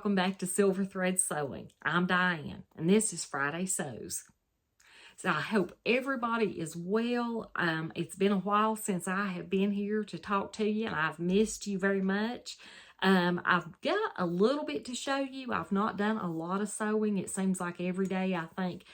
welcome back to Silver Thread Sewing. I'm Diane, and this is Friday Sews. So I hope everybody is well. It's been a while since I have been here to talk to you, and I've missed you very much. I've got a little bit to show you. I've not done a lot of sewing. It seems like every day I think,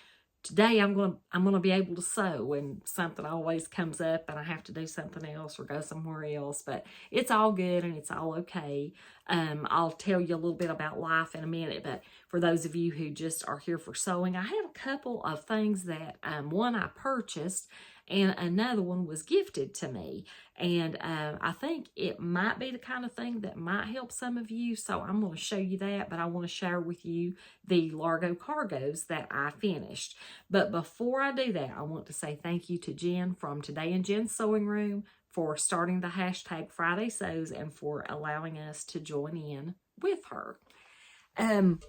today I'm gonna be able to sew, and something always comes up and I have to do something else or go somewhere else. But it's all good and it's all okay. I'll tell you a little bit about life in a minute, but for those of you who just are here for sewing, I have a couple of things that one I purchased and another one was gifted to me. And I think it might be the kind of thing that might help some of you. So I'm going to show you that, but I want to share with you the Largo Cargos that I finished. But before I do that, I want to say thank you to Jen from Today in Jen's Sewing Room for starting the hashtag Friday Sews and for allowing us to join in with her. I'm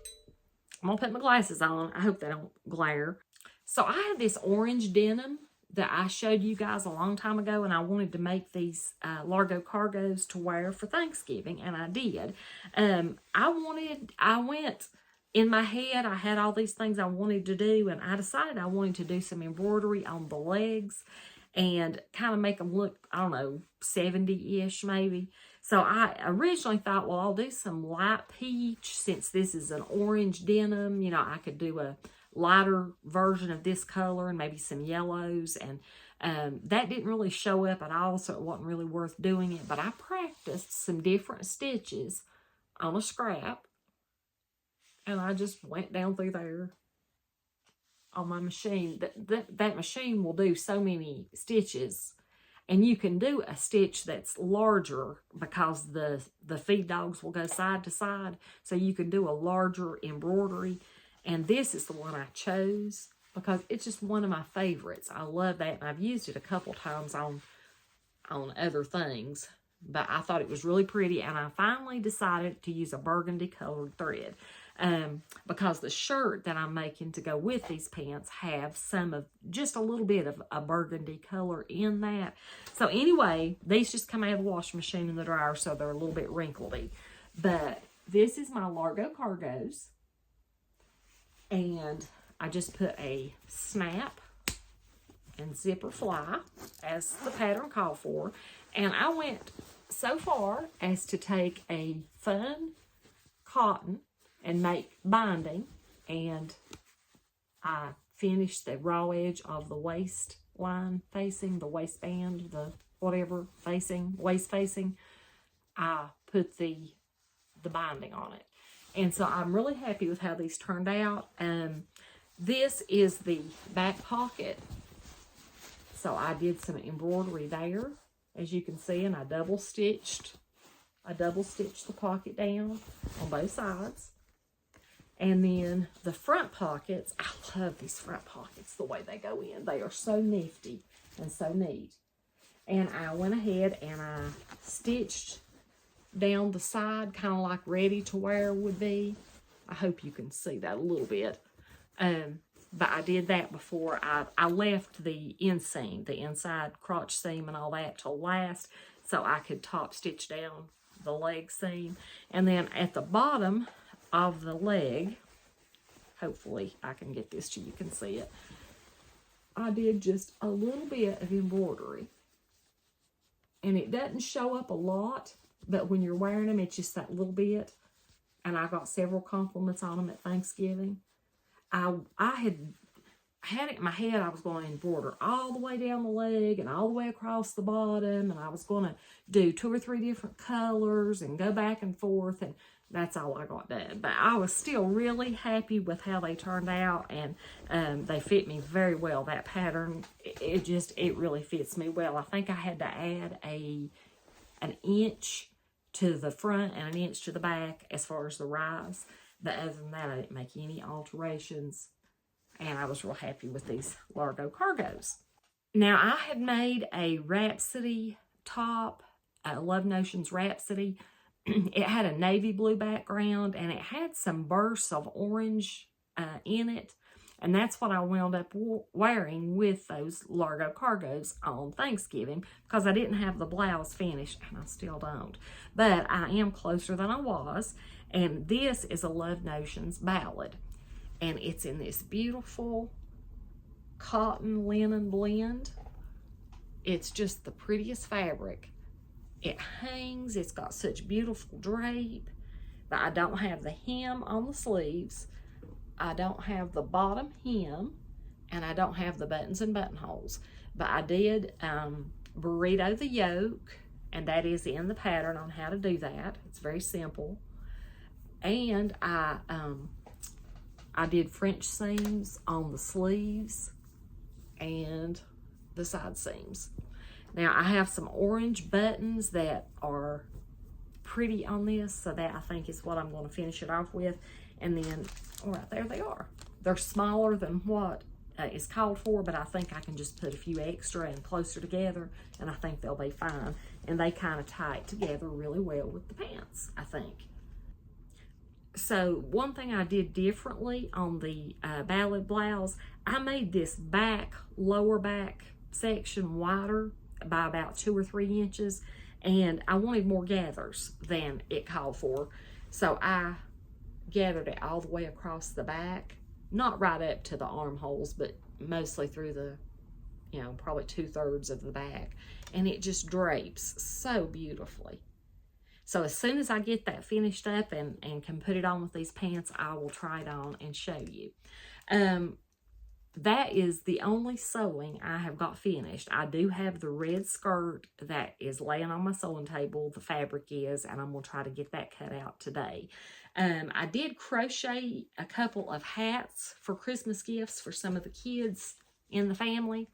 going to put my glasses on. I hope they don't glare. So I have this orange denim that I showed you guys a long time ago, and I wanted to make these Largo Cargos to wear for Thanksgiving, and I did. I went in my head, I had all these things I wanted to do, and I decided I wanted to do some embroidery on the legs and kind of make them look, I don't know, 70-ish maybe. So I originally thought, well, I'll do some light peach since this is an orange denim. You know, I could do a lighter version of this color and maybe some yellows, and that didn't really show up at all, so it wasn't really worth doing it. But I practiced some different stitches on a scrap, and I just went down through there on my machine. That machine will do so many stitches, and you can do a stitch that's larger because the feed dogs will go side to side, so you can do a larger embroidery. And this is the one I chose because it's just one of my favorites. I love that, and I've used it a couple times on other things, but I thought it was really pretty, and I finally decided to use a burgundy colored thread because the shirt that I'm making to go with these pants have just a little bit of a burgundy color in that. So anyway, these just come out of the washing machine in the dryer, so they're a little bit wrinkledy. But this is my Largo Cargos. And I just put a snap and zipper fly as the pattern called for. And I went so far as to take a fun cotton and make binding. And I finished the raw edge of the waistline facing, the waistband, the whatever facing, waist facing. I put the binding on it. And so I'm really happy with how these turned out. This is the back pocket. So I did some embroidery there, as you can see, and I double stitched the pocket down on both sides. And then the front pockets, I love these front pockets, the way they go in. They are so nifty and so neat. And I went ahead and I stitched down the side, kind of like ready to wear would be. I hope you can see that a little bit. But I did that before I left the inseam, the inside crotch seam and all that till last, so I could top stitch down the leg seam. And then at the bottom of the leg, hopefully I can get this so you can see it, I did just a little bit of embroidery. And it doesn't show up a lot, but when you're wearing them, it's just that little bit. And I got several compliments on them at Thanksgiving. I had it in my head I was going to embroider all the way down the leg and all the way across the bottom. And I was going to do 2 or 3 different colors and go back and forth. And that's all I got done. But I was still really happy with how they turned out. And they fit me very well. That pattern, it really fits me well. I think I had to add an inch to the front and an inch to the back as far as the rise. But other than that, I didn't make any alterations. And I was real happy with these Largo Cargos. Now, I had made a Rhapsody top, Love Notions Rhapsody. It had a navy blue background, and it had some bursts of orange in it. And that's what I wound up wearing with those Largo Cargos on Thanksgiving, because I didn't have the blouse finished, and I still don't. But I am closer than I was. And this is a Love Notions Ballad. And it's in this beautiful cotton linen blend. It's just the prettiest fabric. It hangs, it's got such beautiful drape, but I don't have the hem on the sleeves. I don't have the bottom hem, and I don't have the buttons and buttonholes. But I did burrito the yoke, and that is in the pattern on how to do that. It's very simple. And I did French seams on the sleeves and the side seams. Now I have some orange buttons that are pretty on this, so that I think is what I'm going to finish it off with. And then right there they are. They're smaller than what is called for, but I think I can just put a few extra and closer together, and I think they'll be fine. And they kind of tie it together really well with the pants, I think. So one thing I did differently on the Ballad Blouse, I made this lower back section wider by about 2 or 3 inches, and I wanted more gathers than it called for. So I gathered it all the way across the back, not right up to the armholes, but mostly through the, probably 2/3 of the back. And it just drapes so beautifully. So as soon as I get that finished up and can put it on with these pants, I will try it on and show you. That is the only sewing I have got finished. I do have the red skirt that is laying on my sewing table. The fabric is, and I'm going to try to get that cut out today. I did crochet a couple of hats for Christmas gifts for some of the kids in the family.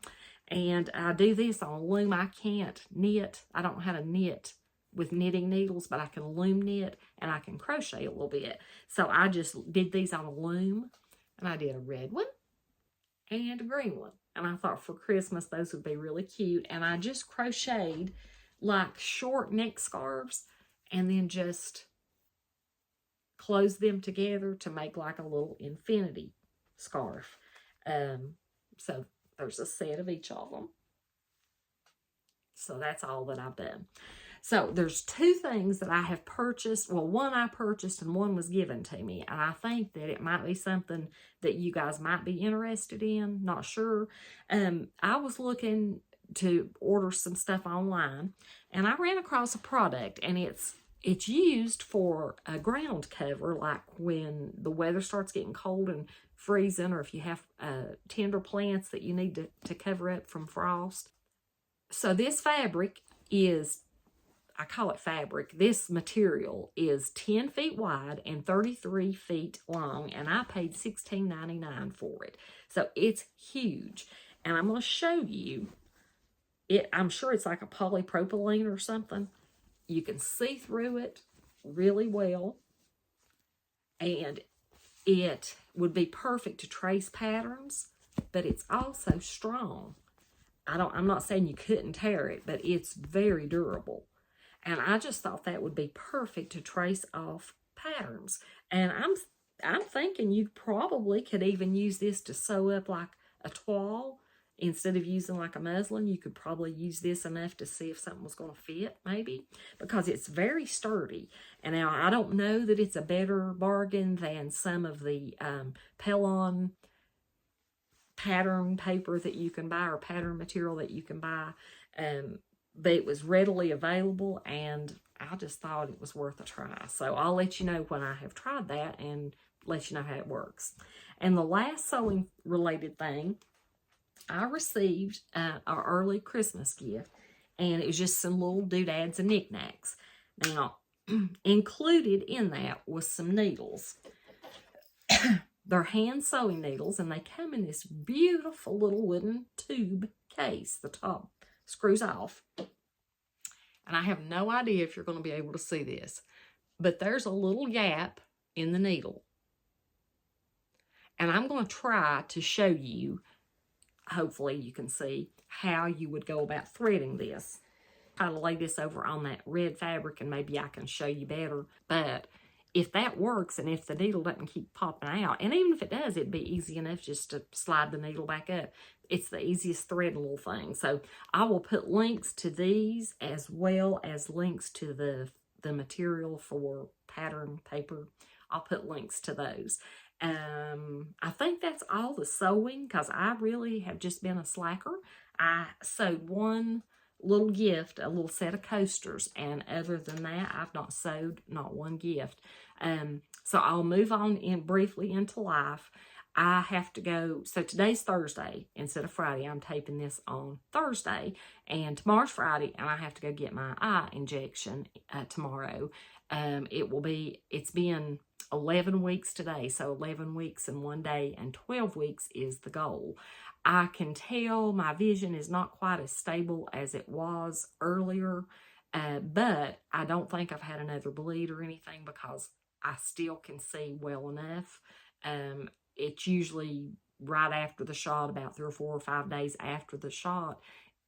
And I do this on a loom. I can't knit. I don't know how to knit with knitting needles, but I can loom knit and I can crochet a little bit. So I just did these on a loom, and I did a red one and a green one. And I thought for Christmas, those would be really cute. And I just crocheted like short neck scarves and then just closed them together to make like a little infinity scarf. So there's a set of each of them. So that's all that I've done. So there's 2 things that I have purchased. Well, one I purchased and one was given to me. And I think that it might be something that you guys might be interested in. Not sure. I was looking to order some stuff online, and I ran across a product, and it's used for a ground cover, like when the weather starts getting cold and freezing, or if you have tender plants that you need to cover up from frost. So this fabric is, I call it fabric. This material is 10 feet wide and 33 feet long, and I paid $16.99 for it. So it's huge. And I'm going to show you it. I'm sure it's like a polypropylene or something. You can see through it really well, and it would be perfect to trace patterns, but it's also strong. I'm not saying you couldn't tear it, but it's very durable. And I just thought that would be perfect to trace off patterns. And I'm thinking you probably could even use this to sew up like a toile. Instead of using like a muslin, you could probably use this enough to see if something was going to fit, maybe, because it's very sturdy. And now I don't know that it's a better bargain than some of the Pellon pattern paper that you can buy, or pattern material that you can buy. But it was readily available, and I just thought it was worth a try. So I'll let you know when I have tried that and let you know how it works. And the last sewing related thing, I received an early Christmas gift, and it was just some little doodads and knickknacks. Now, included in that was some needles. They're hand sewing needles, and they come in this beautiful little wooden tube case. The top screws off. And I have no idea if you're going to be able to see this, but there's a little gap in the needle. And I'm going to try to show you, hopefully you can see, how you would go about threading this. Try to lay this over on that red fabric, and maybe I can show you better. But if that works, and if the needle doesn't keep popping out, and even if it does, it'd be easy enough just to slide the needle back up. It's the easiest thread little thing. So I will put links to these as well as links to the the material for pattern paper. I'll put links to those. I think that's all the sewing, because I really have just been a slacker. I sewed one little gift, a little set of coasters, and other than that, I've not sewed not one gift. So I'll move on in briefly into life. I have to go, so today's Thursday instead of Friday. I'm taping this on Thursday, and tomorrow's Friday, and I have to go get my eye injection tomorrow. It's been 11 weeks today, so 11 weeks in one day, and 12 weeks is the goal. I can tell my vision is not quite as stable as it was earlier, but I don't think I've had another bleed or anything, because I still can see well enough. It's usually right after the shot, about 3 or 4 or 5 days after the shot,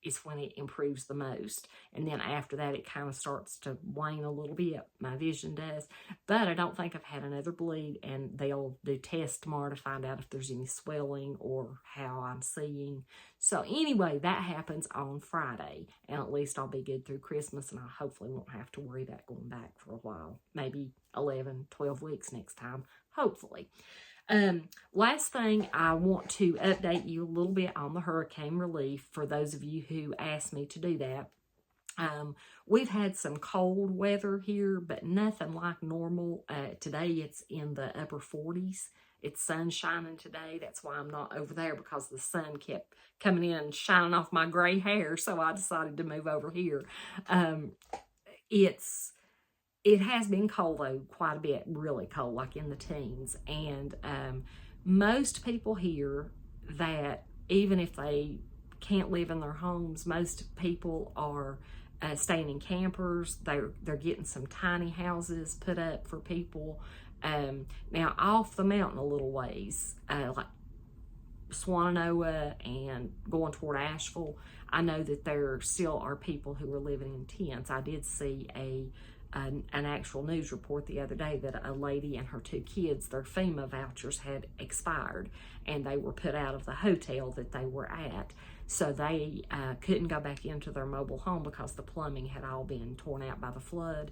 is when it improves the most. And then after that, it kind of starts to wane a little bit. My vision does. But I don't think I've had another bleed, and they'll do tests tomorrow to find out if there's any swelling or how I'm seeing. So anyway, that happens on Friday, and at least I'll be good through Christmas, and I hopefully won't have to worry about going back for a while. Maybe 11, 12 weeks next time, hopefully. Last thing, I want to update you a little bit on the hurricane relief for those of you who asked me to do that. We've had some cold weather here, but nothing like normal. Today it's in the upper 40s. It's sun shining today. That's why I'm not over there, because the sun kept coming in and shining off my gray hair. So I decided to move over here. It has been cold, though, quite a bit, really cold, like in the teens. And most people here, that even if they can't live in their homes, most people are staying in campers. They're getting some tiny houses put up for people. Now, off the mountain a little ways, like Swananoa and going toward Asheville, I know that there still are people who are living in tents. I did see an actual news report the other day that a lady and her 2 kids, their FEMA vouchers had expired, and they were put out of the hotel that they were at. So they couldn't go back into their mobile home because the plumbing had all been torn out by the flood.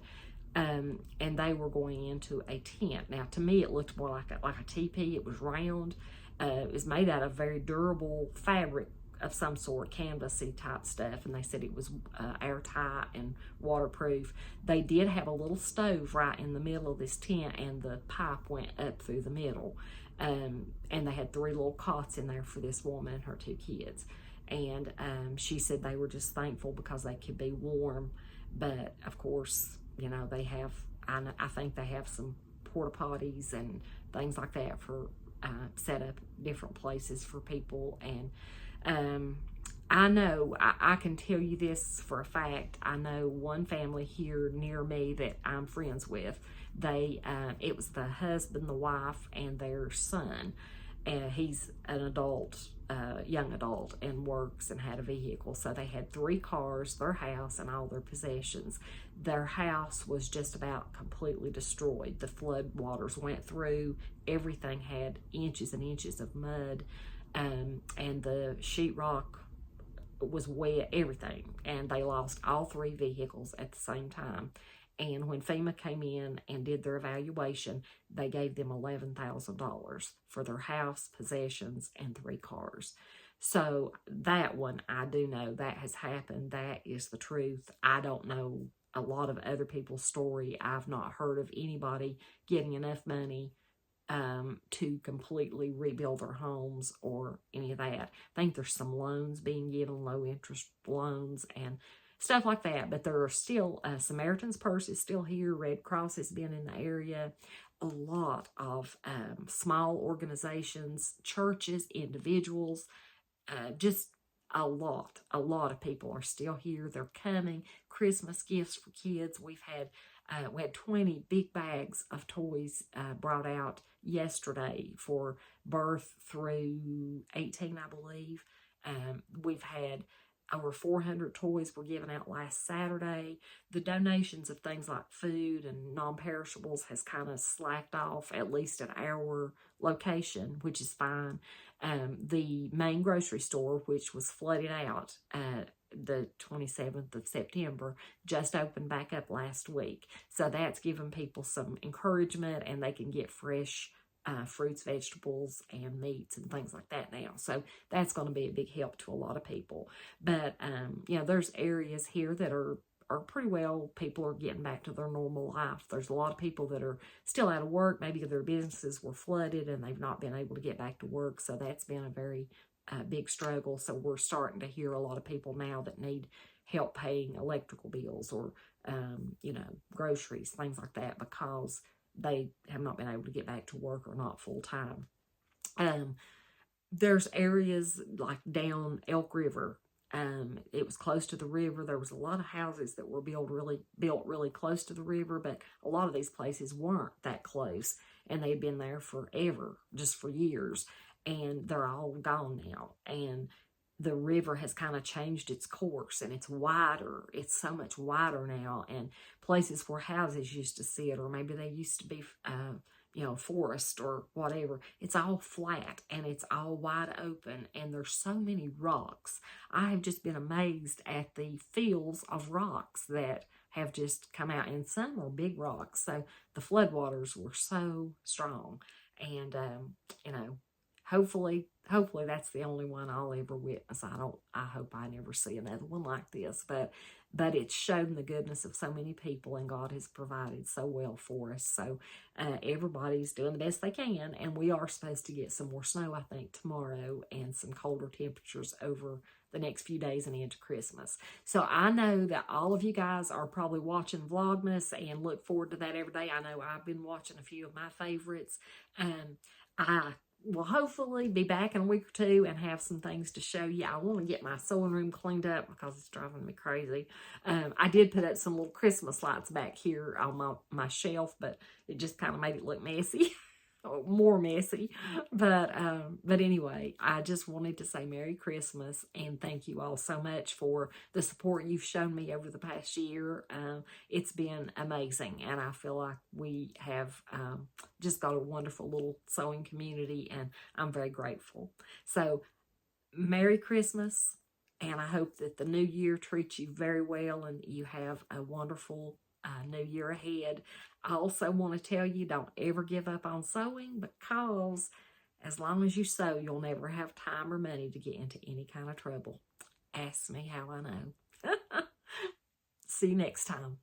And they were going into a tent. Now, to me, it looked more like a teepee. It was round. It was made out of very durable fabric of some sort, canvasy type stuff, and they said it was airtight and waterproof. They did have a little stove right in the middle of this tent, and the pipe went up through the middle. And they had 3 little cots in there for this woman and her 2 kids. And she said they were just thankful because they could be warm. But of course, you know, they have, I think they have some porta potties and things like that for set up different places for people. And I know, I can tell you this for a fact. I know one family here near me that I'm friends with. It was the husband, the wife, and their son. He's an adult, young adult, and works and had a vehicle. So they had 3 cars, their house, and all their possessions. Their house was just about completely destroyed. The flood waters went through. Everything had inches and inches of mud. And the sheetrock was wet, everything. And they lost all 3 vehicles at the same time. And when FEMA came in and did their evaluation, they gave them $11,000 for their house, possessions, and 3 cars. So that one, I do know that has happened. That is the truth. I don't know a lot of other people's story. I've not heard of anybody getting enough money to completely rebuild their homes or any of that. I think there's some loans being given, low interest loans and stuff like that. But there are still, Samaritan's Purse is still here. Red Cross has been in the area. A lot of small organizations, churches, individuals, just a lot of people are still here. They're coming. Christmas gifts for kids. We had 20 big bags of toys brought out yesterday for birth through 18, I believe. We've had over 400 toys were given out last Saturday. The donations of things like food and non-perishables has kind of slacked off, at least at our location, which is fine. The main grocery store, which was flooded out, the 27th of September, just opened back up last week. So that's given people some encouragement, and they can get fresh fruits, vegetables, and meats and things like that now. So that's going to be a big help to a lot of people. But, you know, there's areas here that are pretty well, people are getting back to their normal life. There's a lot of people that are still out of work. Maybe their businesses were flooded and they've not been able to get back to work. So that's been a very big struggle. So we're starting to hear a lot of people now that need help paying electrical bills or, you know, groceries, things like that, because they have not been able to get back to work or not full time. There's areas like down Elk River. It was close to the river. There was a lot of houses that were built really close to the river, but a lot of these places weren't that close, and they'd been there forever, just for years, and they're all gone now. And the river has kind of changed its course, and it's wider. It's so much wider now, and places where houses used to sit, or maybe they used to be, you know, forest or whatever, it's all flat and it's all wide open, and there's so many rocks. I have just been amazed at the fields of rocks that have just come out, and some are big rocks. So the floodwaters were so strong, and you know, hopefully that's the only one I'll ever witness. I hope I never see another one like this, but it's shown the goodness of so many people, and God has provided so well for us. So everybody's doing the best they can, and we are supposed to get some more snow, I think, tomorrow, and some colder temperatures over the next few days and into Christmas. So I know that all of you guys are probably watching Vlogmas and look forward to that every day. I know I've been watching a few of my favorites. I will hopefully be back in a week or two and have some things to show you. I want to get my sewing room cleaned up because it's driving me crazy. I did put up some little Christmas lights back here on my shelf, but it just kind of made it look messy. More messy. But anyway, I just wanted to say Merry Christmas and thank you all so much for the support you've shown me over the past year. It's been amazing, and I feel like we have just got a wonderful little sewing community, and I'm very grateful. So Merry Christmas, and I hope that the new year treats you very well and you have a wonderful new year ahead. I also want to tell you, don't ever give up on sewing, because as long as you sew, you'll never have time or money to get into any kind of trouble. Ask me how I know. See you next time.